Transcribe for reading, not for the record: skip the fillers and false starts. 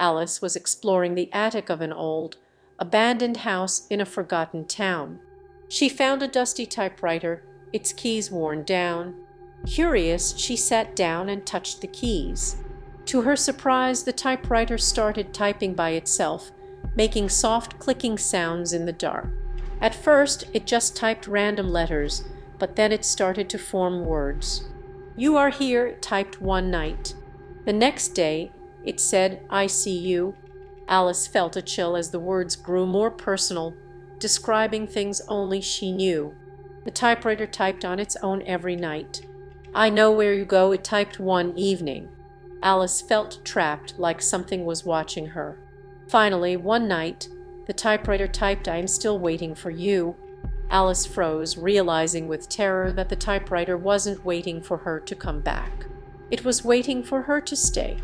Alice was exploring the attic of an old, abandoned house in a forgotten town. She found a dusty typewriter, its keys worn down. Curious, she sat down and touched the keys. To her surprise, the typewriter started typing by itself, making soft clicking sounds in the dark. At first, it just typed random letters, but then it started to form words. "You are here," it typed one night. The next day, it said, "I see you." Alice felt a chill as the words grew more personal, describing things only she knew. The typewriter typed on its own every night. "I know where you go," it typed one evening. Alice felt trapped, like something was watching her. Finally, one night, the typewriter typed, "I am still waiting for you." Alice froze, realizing with terror that the typewriter wasn't waiting for her to come back. It was waiting for her to stay.